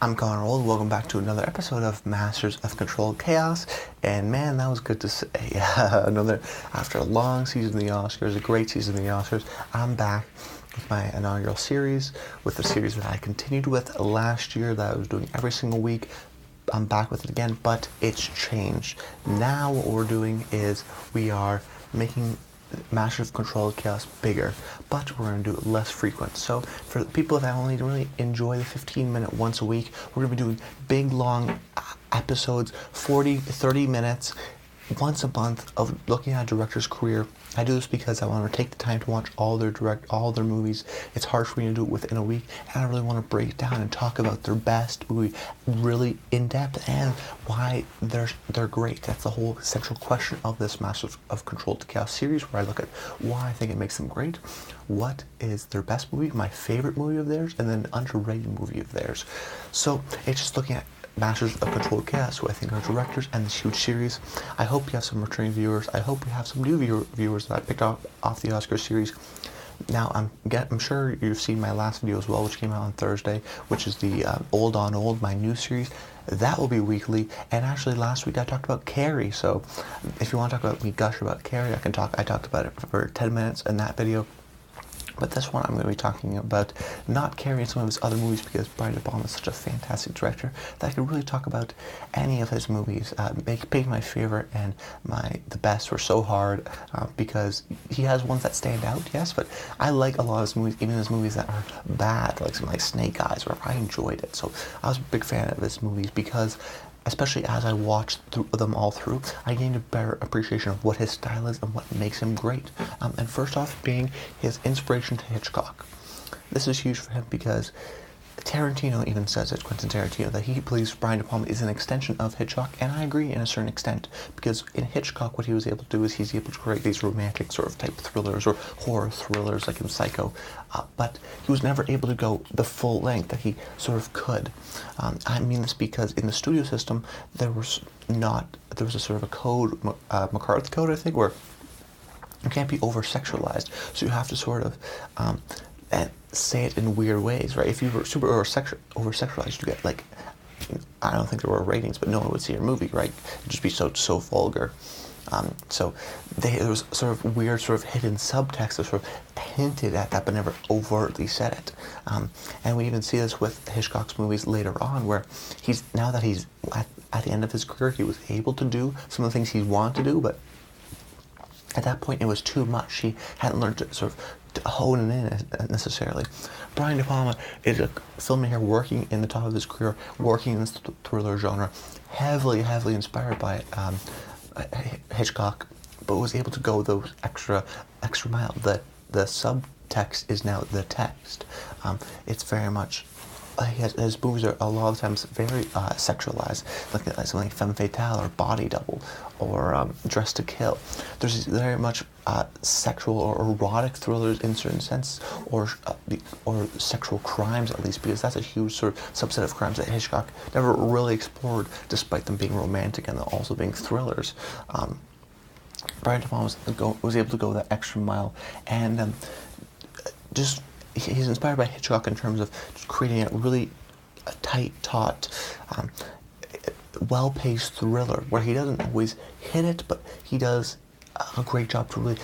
I'm Connor Old. Welcome back to another episode of Masters of Controlled Chaos. And man, that was good to say. After a long season of the Oscars, a great season of the Oscars, I'm back with my inaugural series, with the series that I continued with last year that I was doing every single week. I'm back with it again, but it's changed. Now what we're doing is we are making Masters of Controlled Chaos bigger, but we're going to do it less frequent. So for the people that only really enjoy the 15-minute once a week, we're going to be doing big, long episodes, 40, 30 minutes, once a month of looking at a director's career. I do this because I want to take the time to watch all their movies. It's hard for me to do it within a week, and I really want to break it down and talk about their best movie really in depth and why they're great. That's the whole central question of this Masters of Controlled Chaos series, where I look at why I think it makes them great, what is their best movie, my favorite movie of theirs, and then an underrated movie of theirs. So it's just looking at Masters of Controlled Chaos, who I think are directors, and this huge series. I hope you have some returning viewers. I hope we have some new viewers that I picked up off the Oscar series. Now, I'm sure you've seen my last video as well, which came out on Thursday, which is the Old on Old, my new series. That will be weekly, and actually last week I talked about Carrie, so if you want to talk about me gush about Carrie, I talked about it for 10 minutes in that video. But this one I'm going to be talking about not Carrie and some of his other movies, because Brian DePalma is such a fantastic director that I could really talk about any of his movies. Make my favorite and the best were so hard because he has ones that stand out, yes, but I like a lot of his movies, even his movies that are bad, like something like Snake Eyes, where I enjoyed it. So I was a big fan of his movies because, especially as I watched them all through, I gained a better appreciation of what his style is and what makes him great. And first off, being his inspiration to Hitchcock. This is huge for him because Tarantino even says it, Quentin Tarantino, that he believes Brian De Palma is an extension of Hitchcock, and I agree in a certain extent, because in Hitchcock what he was able to do is he's able to create these romantic sort of type thrillers or horror thrillers like in Psycho, but he was never able to go the full length that he sort of could. I mean this because in the studio system there was a sort of a code, McCarthy code I think, where you can't be over-sexualized, so you have to sort of say it in weird ways, right? If you were super over-sexualized, you get like, I don't think there were ratings, but no one would see your movie, right? It'd just be so vulgar. So there was sort of weird, sort of hidden subtext that sort of hinted at that, but never overtly said it. And we even see this with Hitchcock's movies later on, where now that he's at the end of his career, he was able to do some of the things he wanted to do, but at that point it was too much. He hadn't learned to sort of hone it in necessarily. Brian De Palma is a filmmaker working in the top of his career, working in this thriller genre, heavily inspired by Hitchcock, but was able to go those extra mile. The subtext is now the text. It's very much. His movies are a lot of times very sexualized, like something like Femme Fatale or Body Double or Dressed to Kill. There's very much sexual or erotic thrillers in certain sense, or sexual crimes at least, because that's a huge sort of subset of crimes that Hitchcock never really explored, despite them being romantic and also being thrillers. Brian De Palma was able to go that extra mile, and he's inspired by Hitchcock in terms of creating a really tight, taut, well-paced thriller where he doesn't always hit it, but he does a great job to really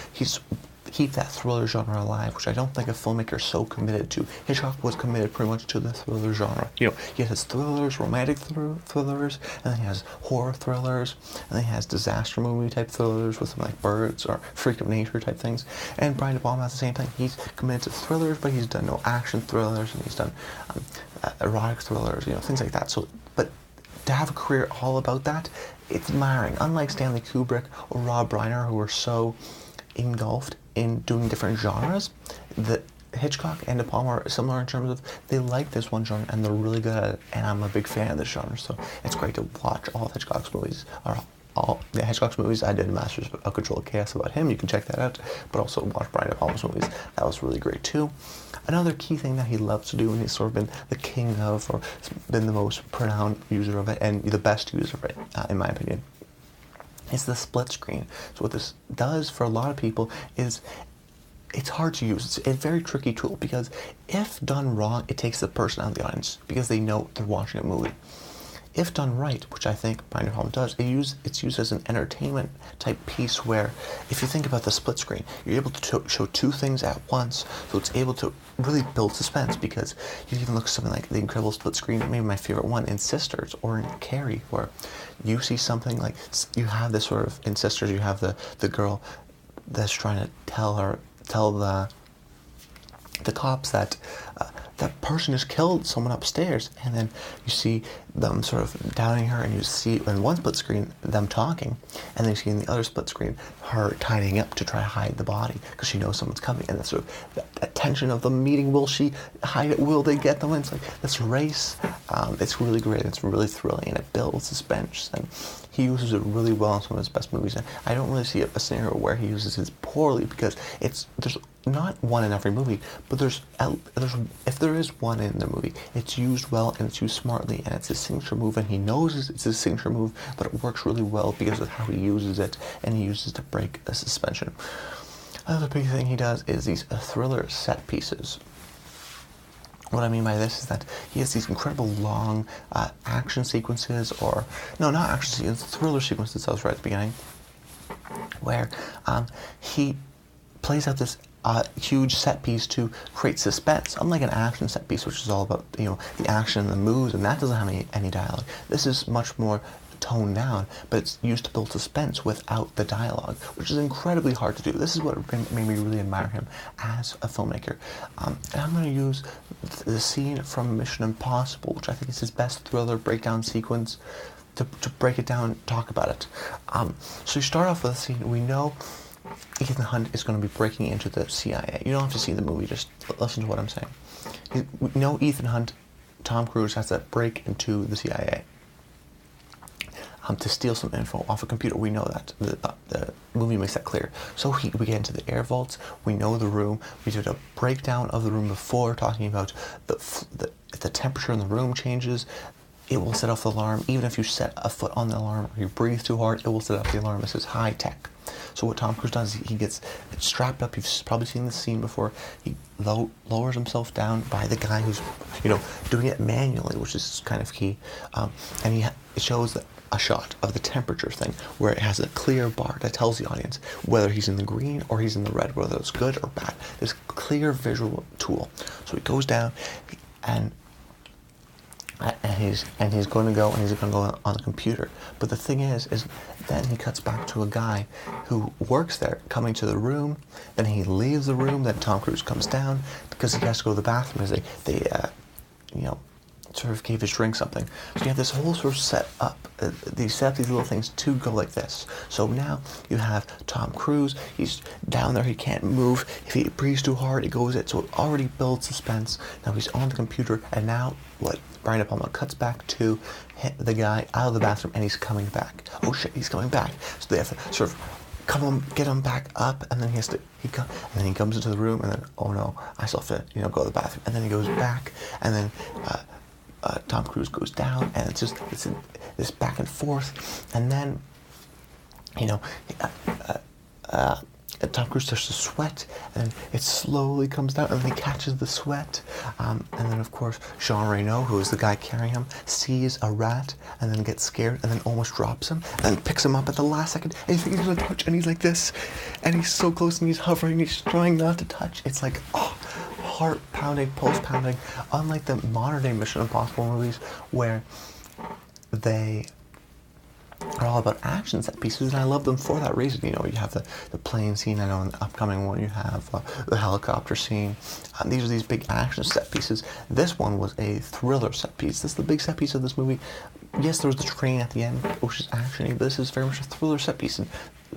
keep that thriller genre alive, which I don't think a filmmaker is so committed to. Hitchcock was committed pretty much to the thriller genre. You know, he has thrillers, romantic thrillers, and then he has horror thrillers, and then he has disaster movie type thrillers with something like Birds or Freak of Nature type things. And Brian De Palma has the same thing. He's committed to thrillers, but he's done no action thrillers, and he's done erotic thrillers, things like that. So, but to have a career all about that, it's admiring. Unlike Stanley Kubrick or Rob Reiner, who were so engulfed in doing different genres, that Hitchcock and De Palma are similar in terms of they like this one genre and they're really good at it, and I'm a big fan of this genre, so it's great to watch all of Hitchcock's movies. All the Hitchcock's movies. I did Masters of Controlled Chaos about him, you can check that out, but also watch Brian De Palma's movies. That was really great too. Another key thing that he loves to do, and he's sort of been the king of, or been the most pronounced user of it, and the best user of it, in my opinion, is the split screen. So what this does for a lot of people is it's hard to use. It's a very tricky tool because if done wrong, it takes the person out of the audience because they know they're watching a movie. If done right, which I think Brian De Palma does, it's used as an entertainment type piece where, if you think about the split screen, you're able to show two things at once, so it's able to really build suspense, because you even look at something like the incredible split screen, maybe my favorite one, in Sisters or in Carrie, where you see something like, you have this sort of, in Sisters, you have the girl that's trying to tell the cops that that person has killed someone upstairs, and then you see them sort of downing her, and you see in one split screen them talking, and then you see in the other split screen her tidying up to try to hide the body because she knows someone's coming, and that's sort of that tension of the meeting. Will she hide it? Will they get them? And it's like this race. It's really great. It's really thrilling, and it builds suspense. And he uses it really well in some of his best movies. And I don't really see a scenario where he uses it poorly, because there's not one in every movie, but there's if there is one in the movie, it's used well and it's used smartly, and it's a signature move, and he knows it's a signature move, but it works really well because of how he uses it, and he uses it to break a suspension. Another big thing he does is these thriller set pieces. What I mean by this is that he has these incredible long action sequences, or no, not action sequences, thriller sequences, I was right at the beginning, where he plays out this huge set piece to create suspense. Unlike an action set piece, which is all about the action and the moves, and that doesn't have any dialogue. This is much more toned down, but it's used to build suspense without the dialogue, which is incredibly hard to do. This is what made me really admire him as a filmmaker. And I'm going to use the scene from Mission Impossible, which I think is his best thriller breakdown sequence, to break it down and talk about it. So you start off with a scene. We know Ethan Hunt is going to be breaking into the CIA. You don't have to see the movie, just listen to what I'm saying. We know Ethan Hunt, Tom Cruise, has to break into the CIA to steal some info off a computer. We know that. The movie makes that clear. So we get into the air vaults. We know the room. We did a breakdown of the room before, talking about if the temperature in the room changes, it will set off the alarm. Even if you set a foot on the alarm or you breathe too hard, it will set off the alarm. This is high tech. So what Tom Cruise does, he gets strapped up. You've probably seen this scene before. He lowers himself down by the guy who's, doing it manually, which is kind of key. And it shows a shot of the temperature thing, where it has a clear bar that tells the audience whether he's in the green or he's in the red, whether it's good or bad. This clear visual tool. So he goes down, and he's going to go on the computer. But the thing is then he cuts back to a guy who works there coming to the room. Then he leaves the room. Then Tom Cruise comes down because he has to go to the bathroom, as they sort of gave his drink something. So you have this whole sort of set up, these little things to go like this. So now you have Tom Cruise, he's down there, he can't move. If he breathes too hard, it goes so it already builds suspense. Now he's on the computer, and now what Brian De Palma cuts back to the guy out of the bathroom, and he's coming back. Oh shit, he's coming back. So they have to sort of get him back up, and then he comes into the room, and then, oh no, I still have to go to the bathroom. And then he goes back, and then Tom Cruise goes down, and it's this back and forth, and then Tom Cruise starts to sweat, and it slowly comes down, and then he catches the sweat, and then of course Jean Reno, who is the guy carrying him, sees a rat and then gets scared and then almost drops him, and then picks him up at the last second, and you think he's gonna touch, and he's like this, and he's so close, and he's hovering, he's trying not to touch. It's like, heart pounding, pulse pounding, unlike the modern day Mission Impossible movies, where they are all about action set pieces, and I love them for that reason. You have the plane scene. I know in the upcoming one you have the helicopter scene. These are these big action set pieces. This one was a thriller set piece. This is the big set piece of this movie. Yes, there was the train at the end, which is action-y, but this is very much a thriller set piece. And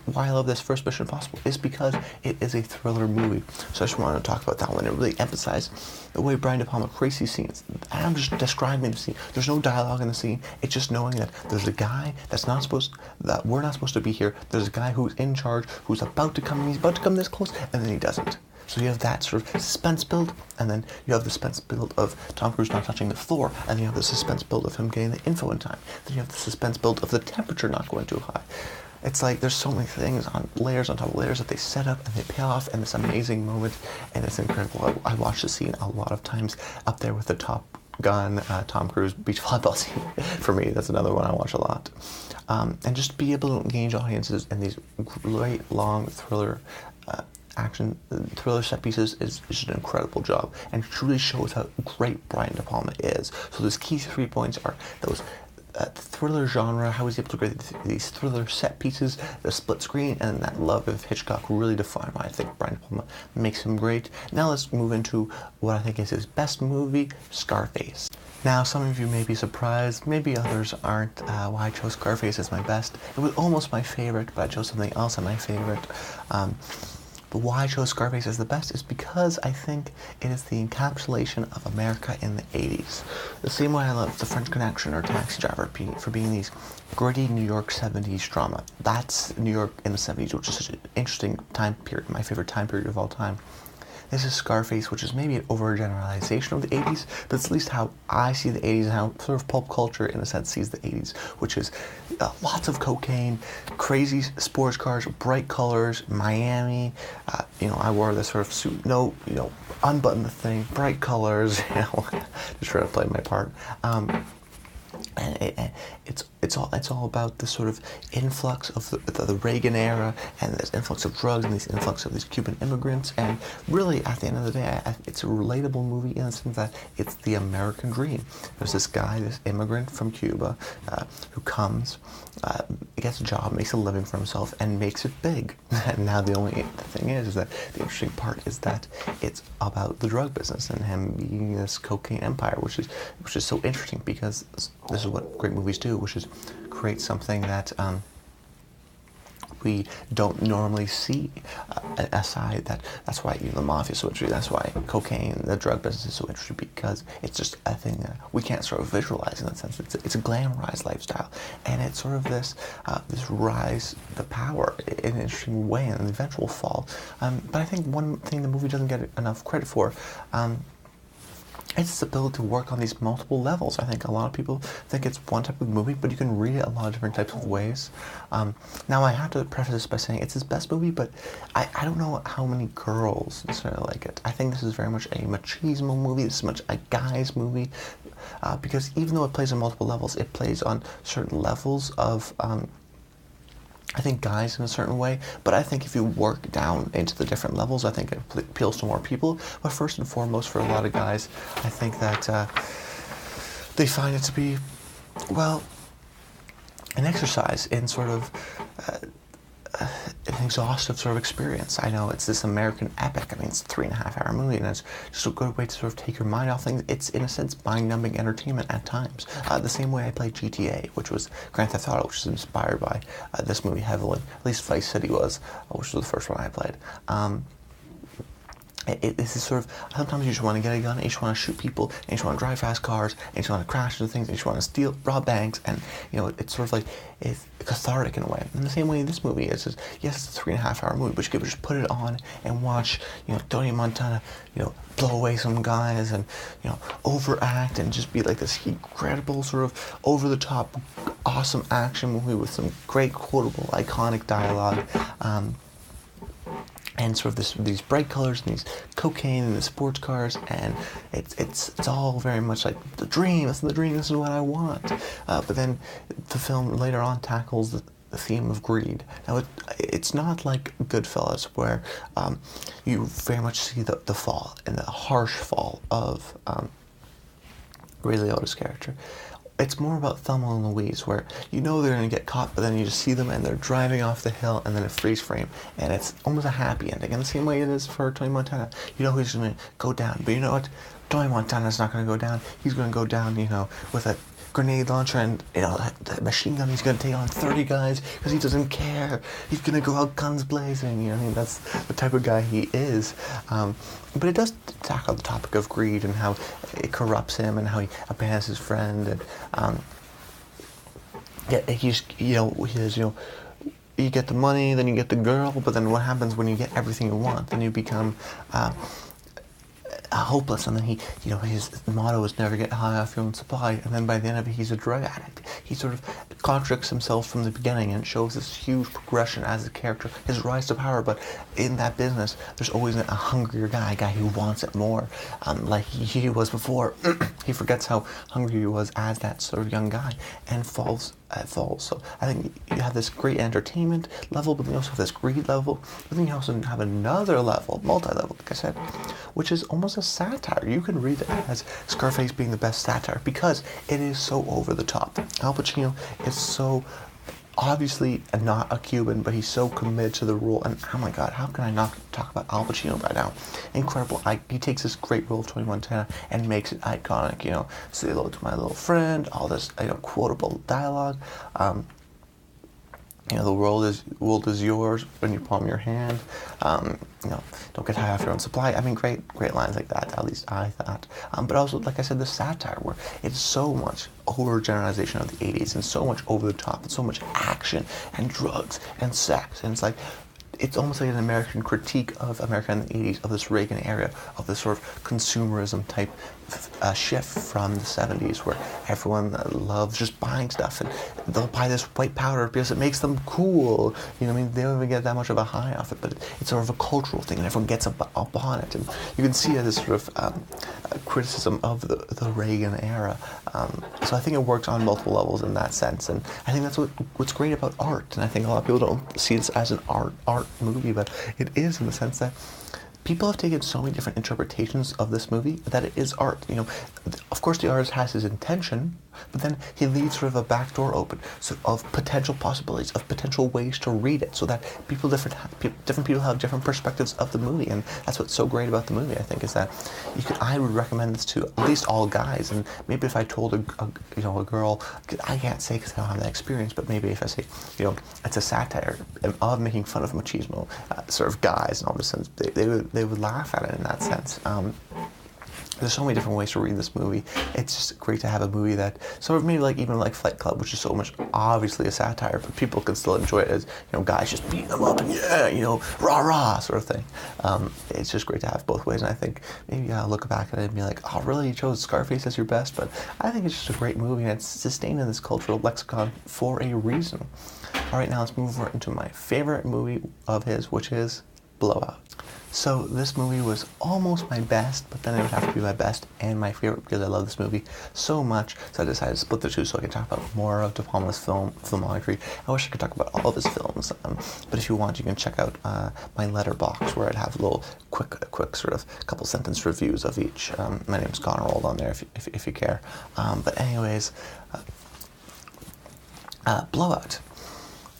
why I love this first Mission Impossible is because it is a thriller movie. So I just wanted to talk about that one and really emphasize the way Brian De Palma creates these scenes. I'm just describing the scene. There's no dialogue in the scene. It's just knowing that there's a guy that we're not supposed to be here. There's a guy who's in charge, who's about to come, and he's about to come this close, and then he doesn't. So you have that sort of suspense build, and then you have the suspense build of Tom Cruise not touching the floor, and then you have the suspense build of him getting the info in time. Then you have the suspense build of the temperature not going too high. it's like there's so many things on layers on top of layers that they set up and they pay off in this amazing moment, and it's incredible. I watched the scene a lot of times up there with the Top Gun, Tom Cruise beach volleyball scene. For me, that's another one I watch a lot. And just be able to engage audiences in these great long thriller action thriller set pieces is just an incredible job, and truly shows how great Brian DePalma is. So those key 3 points are those thriller genre, how he's able to create these thriller set pieces, the split screen, and that love of Hitchcock really define why I think Brian De Palma makes him great. Now let's move into what I think is his best movie, Scarface. Now, some of you may be surprised, maybe others aren't, why I chose Scarface as my best. It was almost my favorite, but I chose something else as my favorite. But why I chose Scarface as the best is because I think it is the encapsulation of America in the 80s. The same way I love The French Connection or Taxi Driver for being these gritty New York 70s drama. That's New York in the 70s, which is such an interesting time period, my favorite time period of all time. This is Scarface, which is maybe an overgeneralization of the 80s, but it's at least how I see the 80s and how sort of pulp culture, in a sense, sees the 80s, which is lots of cocaine, crazy sports cars, bright colors, Miami. I wore this sort of suit, unbutton the thing, bright colors, just trying to play my part. And it's all about this sort of influx of the Reagan era, and this influx of drugs, and this influx of these Cuban immigrants, and really at the end of the day, it's a relatable movie in the sense that it's the American dream. There's this guy, this immigrant from Cuba, who comes, gets a job, makes a living for himself, and makes it big. And now the thing is that the interesting part is that it's about the drug business and him being this cocaine empire, which is so interesting because this is what great movies do, which is create something that we don't normally see aside. That's why the mafia is so interesting. That's why cocaine, the drug business, is so interesting, because it's just a thing that we can't sort of visualize in that sense. It's a glamorized lifestyle, and it's sort of this rise to power in an interesting way, and an eventual fall. But I think one thing the movie doesn't get enough credit for. It's its ability to work on these multiple levels. I think a lot of people think it's one type of movie, but you can read it a lot of different types of ways. Now, I have to preface this by saying it's his best movie, but I don't know how many girls necessarily like it. I think this is very much a machismo movie. This is much a guy's movie, because even though it plays on multiple levels, it plays on certain levels of I think guys in a certain way, but I think if you work down into the different levels, I think it appeals to more people. But first and foremost, for a lot of guys, I think that they find it to be, well, an exercise in sort of an exhaustive sort of experience. I know it's this American epic. I mean, it's a 3.5-hour movie, and it's just a good way to sort of take your mind off things. It's, in a sense, mind-numbing entertainment at times. The same way I played GTA, which was Grand Theft Auto, which is inspired by this movie heavily. At least Vice City was, which was the first one I played. This is sort of, sometimes you just want to get a gun, and you just want to shoot people, and you just want to drive fast cars, and you just want to crash into things, and you just want to rob banks, and it's sort of like, it's cathartic in a way. In the same way this movie is, yes, it's a 3.5-hour movie, but you could just put it on and watch, Tony Montana, blow away some guys, and, overact, and just be like this incredible sort of over-the-top, awesome action movie with some great quotable, iconic dialogue. And sort of these bright colors and these cocaine and the sports cars, and it's all very much like the dream. This is the dream. This is what I want. But then the film later on tackles the theme of greed. Now it's not like Goodfellas, where you very much see the fall and the harsh fall of Ray Liotta's character. It's more about Thelma and Louise, where they're going to get caught, but then you just see them and they're driving off the hill, and then a freeze frame, and it's almost a happy ending. And the same way it is for Tony Montana. He's going to go down, but you know what? Tony Montana's not going to go down. He's going to go down, with a grenade launcher and, the machine gun. He's going to take on 30 guys because he doesn't care. He's going to go out guns blazing. That's the type of guy he is. But it does tackle the topic of greed and how it corrupts him and how he abandons his friend. And you get the money, then you get the girl, but then what happens when you get everything you want? Then you become hopeless, and then his motto is never get high off your own supply, and then by the end of it, he's a drug addict. he sort of contradicts himself from the beginning, and it shows this huge progression as a character, his rise to power. But in that business, there's always a hungrier guy, a guy who wants it more, like he was before. He forgets how hungry he was as that sort of young guy, and falls. So I think you have this great entertainment level, but then you also have this greed level, but then you also have another level, multi-level, like I said, which is almost a satire. You can read it as Scarface being the best satire because it is so over the top. Al Pacino is so obviously not a Cuban, but he's so committed to the role. And oh my God, how can I not talk about Al Pacino by now? Incredible. He takes this great role of Tony Montana and makes it iconic. Say hello to my little friend. All this quotable dialogue. The world is yours when you palm your hand. Don't get high off your own supply. I mean, great lines like that. At least I thought. But also, like I said, the satire where it's so much overgeneralization of the '80s and so much over the top and so much action and drugs and sex, and it's almost like an American critique of America in the '80s, of this Reagan era, of this sort of consumerism type shift from the '70s, where everyone loves just buying stuff, and they'll buy this white powder because it makes them cool. They don't even get that much of a high off it, but it's sort of a cultural thing, and everyone gets up on it. And you can see this sort of criticism of the Reagan era. So I think it works on multiple levels in that sense, and I think that's what's great about art. And I think a lot of people don't see this as an art movie, but it is, in the sense that people have taken so many different interpretations of this movie that it is art. Of course the artist has his intention, but then he leaves sort of a back door open, of potential possibilities, of potential ways to read it, so that different people have different perspectives of the movie. And that's what's so great about the movie, I think, is that I would recommend this to at least all guys. And maybe if I told a girl, I can't say because I don't have that experience, but maybe if I say, it's a satire of making fun of machismo, sort of guys and all this, sense, they would laugh at it in that sense. There's so many different ways to read this movie. It's just great to have a movie that sort of maybe even like Fight Club, which is so much obviously a satire, but people can still enjoy it as guys just beating them up and rah rah sort of thing. It's just great to have both ways, and I think maybe I'll look back at it and be like, oh really, you chose Scarface as your best? But I think it's just a great movie, and it's sustained in this cultural lexicon for a reason. All right, now let's move over into my favorite movie of his, which is Blowout. So this movie was almost my best, but then it would have to be my best and my favorite because I love this movie so much. So I decided to split the two so I could talk about more of DePalma's filmography. I wish I could talk about all of his films, but if you want, you can check out my letterbox where I'd have little quick sort of couple sentence reviews of each. My name's Connor Old on there if you care. But anyways, Blowout.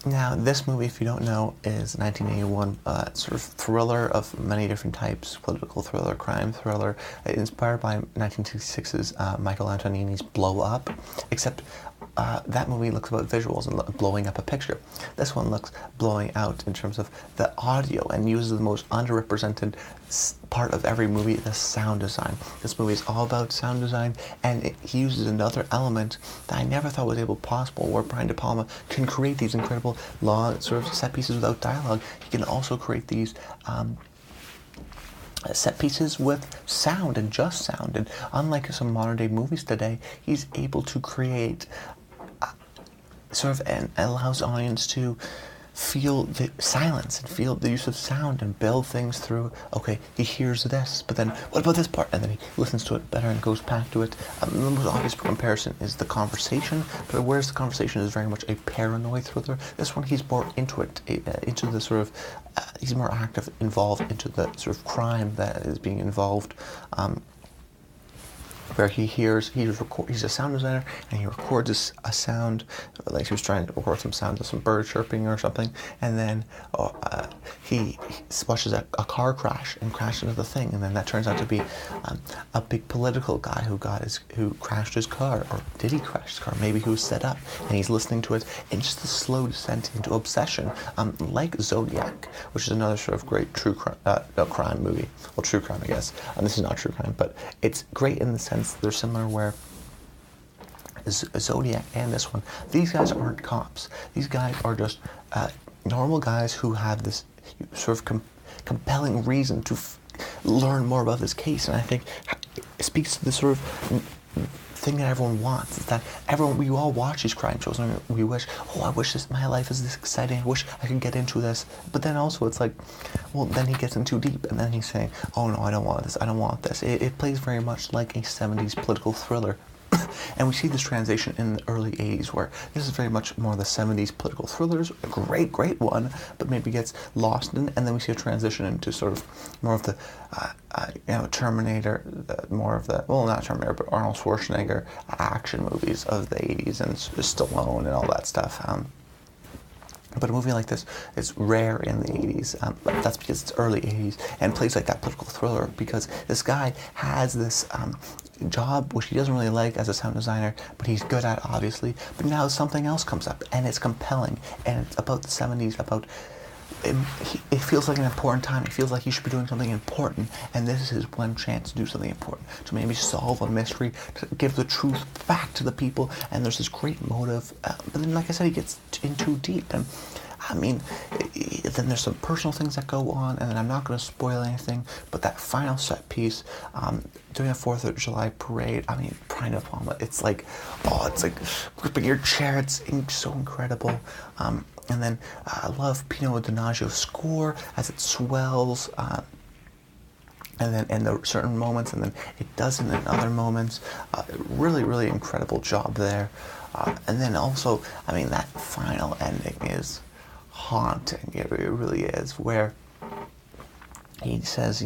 Now, this movie, if you don't know, is 1981 sort of thriller of many different types, political thriller, crime thriller, inspired by 1966's Michael Antonioni's Blow Up, except that movie looks about visuals and blowing up a picture. This one looks blowing out in terms of the audio and uses the most underrepresented part of every movie, the sound design. This movie is all about sound design, and he uses another element that I never thought was possible, where Brian De Palma can create these incredible long sort of set pieces without dialogue. He can also create these set pieces with sound and just sound. And unlike some modern day movies today, he's able to create and allows audience to feel the silence and feel the use of sound and build things through, okay, he hears this, but then what about this part? And then he listens to it better and goes back to it. The most obvious comparison is The Conversation, but whereas The Conversation is very much a paranoid thriller, this one he's more into it, into the sort of, he's more active, involved into the sort of crime that is being involved. Where he's a sound designer, and he records a sound, like he was trying to record some sound of some bird chirping or something, and then he watches a car crash and crash into the thing, and then that turns out to be a big political guy who crashed his car, or did he crash his car? Maybe he was set up, and he's listening to it in just a slow descent into obsession, like Zodiac, which is another sort of great true crime movie. Well, true crime, I guess. This is not true crime, but it's great in the sense they're similar, where Zodiac and this one, these guys aren't cops. These guys are just normal guys who have this sort of compelling reason to learn more about this case, and I think it speaks to the sort of thing that everyone wants. It's that we all watch these crime shows and we wish, oh, I wish my life is this exciting. I wish I could get into this. But then also it's like, well, then he gets in too deep, and then he's saying, oh no, I don't want this. I don't want this. It plays very much like a 70s political thriller. And we see this transition in the early 80s where this is very much more the 70s political thrillers, a great one, but maybe gets lost in, and then we see a transition into sort of more of the, Terminator, more of the, well, not Terminator, but Arnold Schwarzenegger action movies of the 80s, and Stallone and all that stuff. But a movie like this is rare in the 80s. That's because it's early 80s and plays like that political thriller, because this guy has this job which he doesn't really like as a sound designer, but he's good at, obviously. But now something else comes up, and it's compelling, and it's about the 70s, about it feels like an important time. It feels like he should be doing something important, and this is his one chance to do something important, to maybe solve a mystery, to give the truth back to the people. And there's this great motive, but then, like I said, he gets in too deep, and I mean, then there's some personal things that go on, and then I'm not going to spoil anything, but that final set piece, doing a 4th of July parade, I mean, Brian DePalma, it's like gripping your chair, it's so incredible. And then I love Pino Donaggio's score as it swells, and then in the certain moments, and then it doesn't in other moments. Really incredible job there. And then also, I mean, that final ending is haunting. It really is, where he says,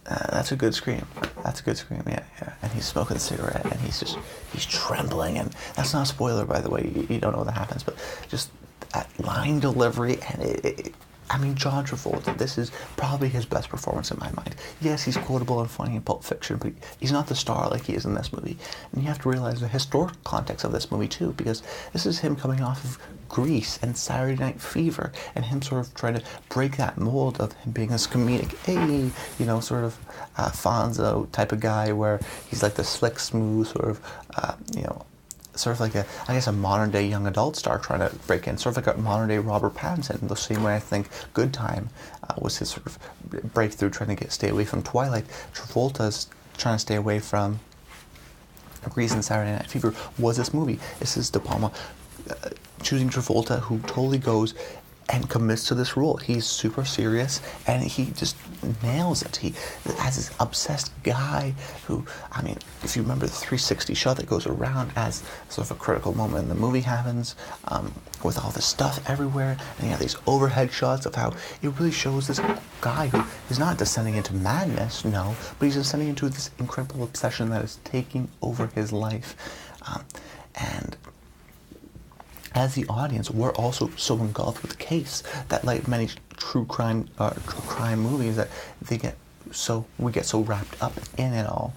that's a good scream. That's a good scream, yeah. And he's smoking a cigarette, and he's trembling, and that's not a spoiler, by the way. You don't know what happens, but just that line delivery, and I mean, John Travolta, this is probably his best performance in my mind. Yes, he's quotable and funny in Pulp Fiction, but he's not the star like he is in this movie. And you have to realize the historic context of this movie, too, because this is him coming off of Grease and Saturday Night Fever, and him sort of trying to break that mold of him being this comedic, sort of Fonzo type of guy, where he's like the slick, smooth, sort of, sort of like a modern day young adult star trying to break in, sort of like a modern day Robert Pattinson, the same way I think Good Time was his sort of breakthrough, trying to stay away from Twilight. Travolta's trying to stay away from Grease and Saturday Night Fever was this movie. This is DePalma choosing Travolta, who totally goes and commits to this role. He's super serious, and he just nails it. He has this obsessed guy who, I mean, if you remember the 360 shot that goes around as sort of a critical moment in the movie happens, with all this stuff everywhere, and you have these overhead shots of how it really shows this guy who is not descending into madness, no, but he's descending into this incredible obsession that is taking over his life. And as the audience, we're also so engulfed with the case that, like many true crime movies, that we get so wrapped up in it all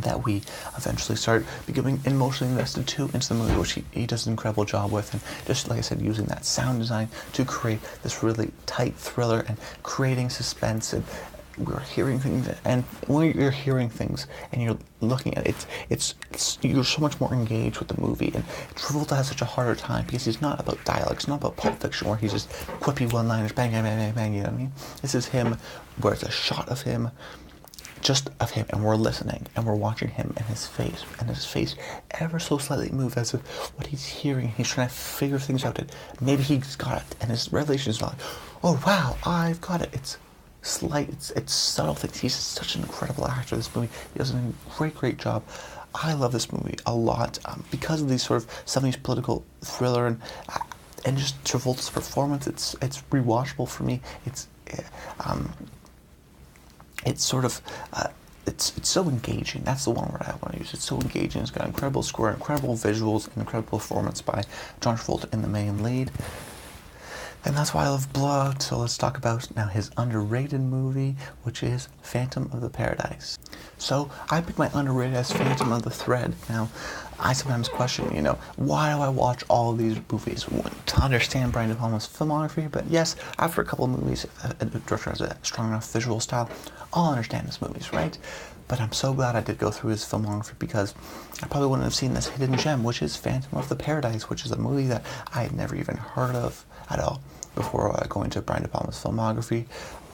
that we eventually start becoming emotionally invested too into the movie, which he does an incredible job with. And just like I said, using that sound design to create this really tight thriller and creating suspense. And we're hearing things, and when you're hearing things and you're looking at it, it's you're so much more engaged with the movie. And Travolta has such a harder time because he's not about dialogue. It's not about Pulp Fiction where he's just quippy one-liners, bang, bang, bang, bang, bang. You know what I mean? This is him, where it's a shot of him, just of him, and we're listening and we're watching him and his face ever so slightly move as if what he's hearing. He's trying to figure things out. And maybe he's got it, and his revelation is not like, oh wow, I've got it. It's slight, it's subtle things. He's such an incredible actor in this movie. He does a great job. I love this movie a lot because of these sort of 70s political thriller and just Travolta's performance. It's rewatchable for me. It's sort of it's so engaging. That's the one word I want to use. It's so engaging. It's got an incredible score, incredible visuals, and incredible performance by John Travolta in the main lead. And that's why I love Blood. So let's talk about now his underrated movie, which is Phantom of the Paradise. So I picked my underrated as Phantom of the Thread. Now, I sometimes question, why do I watch all of these movies to understand Brian De Palma's filmography? But yes, after a couple of movies, a director has a strong enough visual style, I'll understand his movies, right? But I'm so glad I did go through his filmography, because I probably wouldn't have seen this hidden gem, which is Phantom of the Paradise, which is a movie that I had never even heard of at all before going to Brian De Palma's filmography.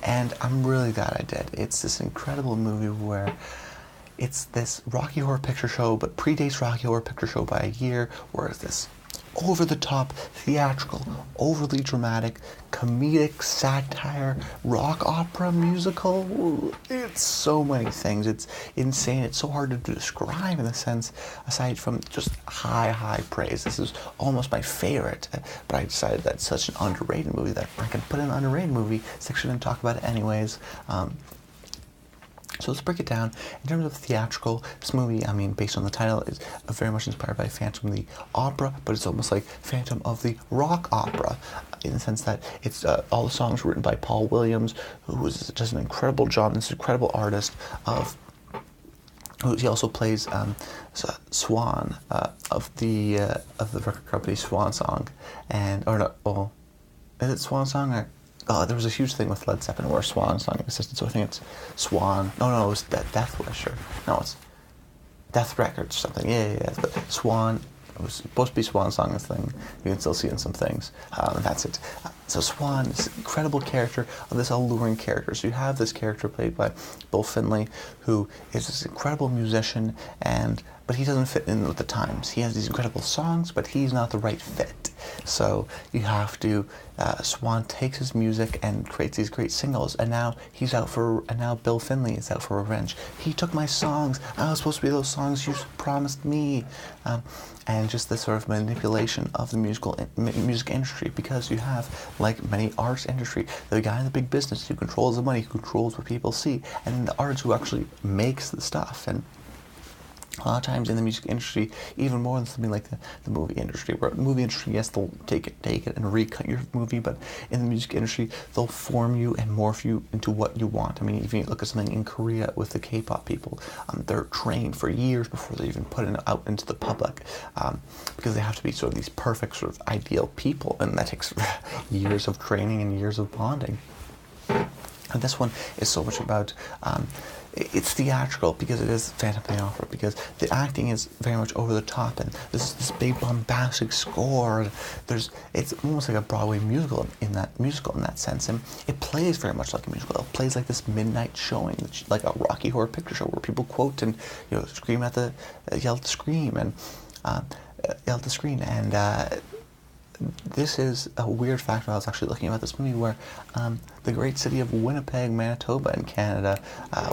And I'm really glad I did. It's this incredible movie where it's this Rocky Horror Picture Show, but predates Rocky Horror Picture Show by a year, whereas this over-the-top, theatrical, overly dramatic, comedic, satire, rock opera musical. It's so many things. It's insane. It's so hard to describe in a sense, aside from just high praise. This is almost my favorite, but I decided that's such an underrated movie that I can put in an underrated movie section and talk about it anyways. So let's break it down. In terms of theatrical, this movie, I mean, based on the title, is very much inspired by Phantom of the Opera, but it's almost like Phantom of the Rock Opera, in the sense that it's all the songs were written by Paul Williams, who was just an incredible job, this incredible artist he also plays Swan of the record company Swan Song, is it Swan Song or? Oh, there was a huge thing with Led Zeppelin where Swan Song existed, so I think it's Swan. No, it was Death Wish, or no, it's Death Records or something. Yeah. But Swan, it was supposed to be Swan Song, this thing. You can still see it in some things. And that's it. So Swan is an incredible character, of this alluring character. So you have this character played by Bill Finley, who is this incredible musician, but he doesn't fit in with the times. He has these incredible songs, but he's not the right fit. So you have to, Swan takes his music and creates these great singles, and now Bill Finley is out for revenge. He took my songs. I was supposed to be those songs you promised me. And just this sort of manipulation of the music industry, because you have, like many arts industry, the guy in the big business who controls the money, who controls what people see, and then the artist who actually makes the stuff. And a lot of times in the music industry, even more than something like the movie industry, where the movie industry, yes, they'll take it and recut your movie, but in the music industry, they'll form you and morph you into what you want. I mean, even you look at something in Korea with the K-pop people, they're trained for years before they even put it out into the public, because they have to be sort of these perfect sort of ideal people, and that takes years of training and years of bonding. And this one is so much about, it's theatrical because it is Phantom of the Opera, because the acting is very much over the top, and this big bombastic score. It's almost like a Broadway musical in that sense, and it plays very much like a musical. It plays like this midnight showing, like a Rocky Horror Picture Show, where people quote and scream at yell at the screen, and yell at the screen, and this is a weird fact I was actually looking about this movie, where the great city of Winnipeg, Manitoba in Canada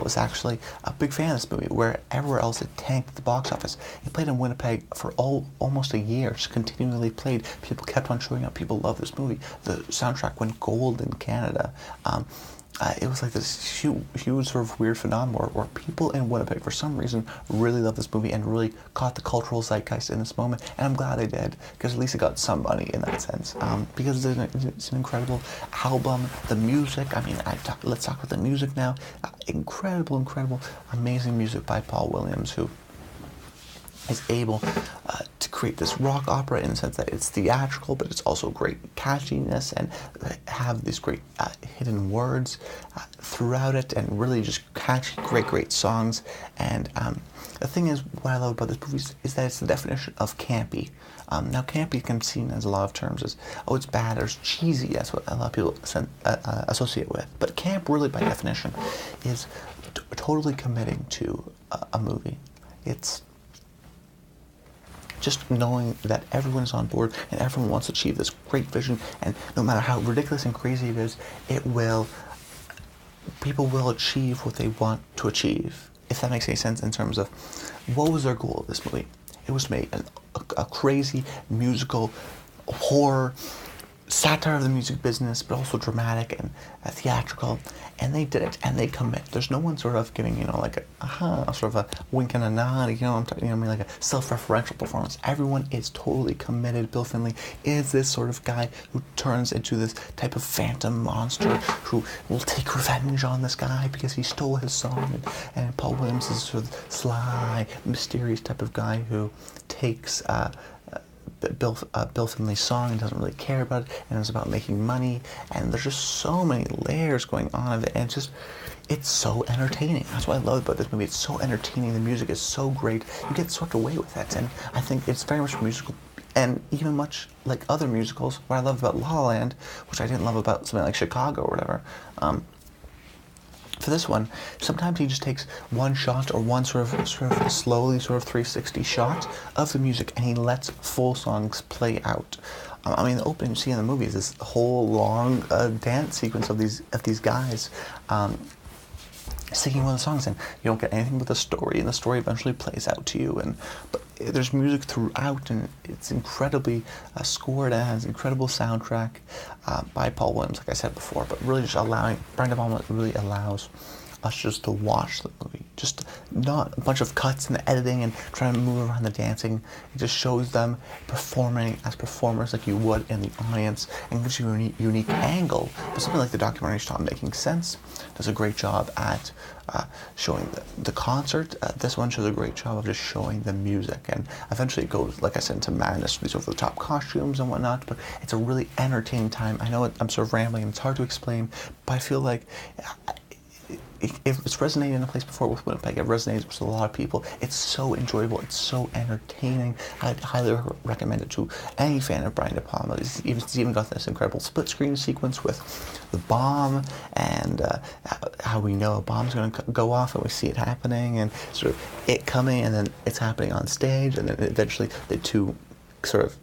was actually a big fan of this movie, where everywhere else it tanked at the box office. It played in Winnipeg for almost a year, just continually played. People kept on showing up. People loved this movie. The soundtrack went gold in Canada. It was like this huge sort of weird phenomenon where people in Winnipeg, for some reason, really loved this movie and really caught the cultural zeitgeist in this moment. And I'm glad they did, because at least it got some money in that sense. Because it's an incredible album. The music, I mean, let's talk about the music now. Incredible, amazing music by Paul Williams, who is able to create this rock opera in the sense that it's theatrical, but it's also great catchiness, and have these great hidden words throughout it, and really just catchy, great songs. And the thing is, what I love about this movie is that it's the definition of campy. Now, campy can be seen as a lot of terms as, oh, it's bad or it's cheesy. That's what a lot of people associate with. But camp, really, by definition, is totally committing to a movie. It's just knowing that everyone is on board and everyone wants to achieve this great vision, and no matter how ridiculous and crazy it is, people will achieve what they want to achieve. If that makes any sense, in terms of what was their goal of this movie? It was to make a crazy musical horror satire of the music business, but also dramatic and theatrical, and they did it, and they commit. There's no one sort of giving, like a sort of a wink and a nod, like a self-referential performance. Everyone is totally committed. Bill Finley is this sort of guy who turns into this type of phantom monster who will take revenge on this guy because he stole his song, and Paul Williams is sort of sly, mysterious type of guy who takes Bill Finley's song and doesn't really care about it, and it's about making money, and there's just so many layers going on of it, and it's so entertaining. That's what I love about this movie. It's so entertaining. The music is so great. You get swept away with it, and I think it's very much musical, and even much like other musicals. What I love about La La Land, which I didn't love about something like Chicago or whatever, For this one, sometimes he just takes one shot or one sort of slowly sort of 360 shot of the music, and he lets full songs play out. I mean, the opening scene in the movie is this whole long dance sequence of these guys singing one of the songs, and you don't get anything but the story, and the story eventually plays out to you. But there's music throughout, and it's incredibly scored, and has an incredible soundtrack by Paul Williams, like I said before. But really, just Brian DePalma really allows us just to watch the movie, just not a bunch of cuts and editing and trying to move around the dancing. It just shows them performing as performers like you would in the audience, and gives you a unique angle. But something like the documentary Stop Making Sense does a great job at showing the concert. This one shows a great job of just showing the music, and eventually it goes, like I said, into madness, these over-the-top costumes and whatnot. But it's a really entertaining time. I know I'm sort of rambling and it's hard to explain, but I feel like if it's resonated in a place before with Winnipeg, it resonates with a lot of people. It's so enjoyable. It's so entertaining. I'd highly recommend it to any fan of Brian DePalma. It's even got this incredible split screen sequence with the bomb, and how we know a bomb's going to go off, and we see it happening, and sort of it coming, and then it's happening on stage, and then eventually the two sort of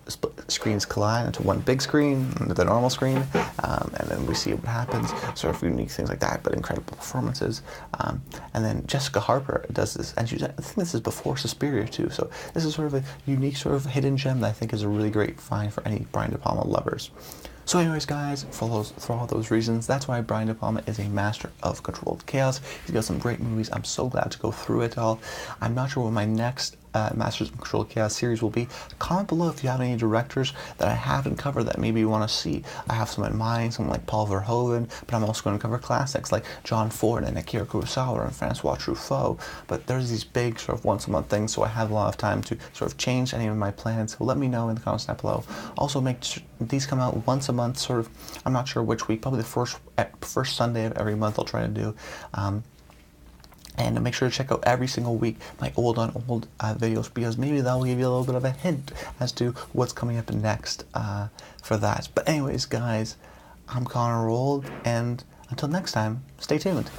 screens collide into one big screen, the normal screen, and then we see what happens, sort of unique things like that, but incredible performances. And then Jessica Harper does this, and I think this is before Suspiria too, so this is sort of a unique sort of hidden gem that I think is a really great find for any Brian DePalma lovers. So anyways, guys, for all those reasons, that's why Brian DePalma is a master of controlled chaos. He's got some great movies. I'm so glad to go through it all. I'm not sure what my next Masters of Controlled Chaos series will be. Comment below if you have any directors that I haven't covered that maybe you want to see. I have some in mind, someone like Paul Verhoeven, but I'm also going to cover classics like John Ford and Akira Kurosawa and Francois Truffaut. But there's these big sort of once-a-month things, so I have a lot of time to sort of change any of my plans. So let me know in the comments down below. Also, make sure these come out once a month, sort of. I'm not sure which week, probably the first Sunday of every month I'll try to do. And make sure to check out every single week my old on old videos, because maybe that will give you a little bit of a hint as to what's coming up next for that. But anyways, guys, I'm Connor Rold, and until next time, stay tuned.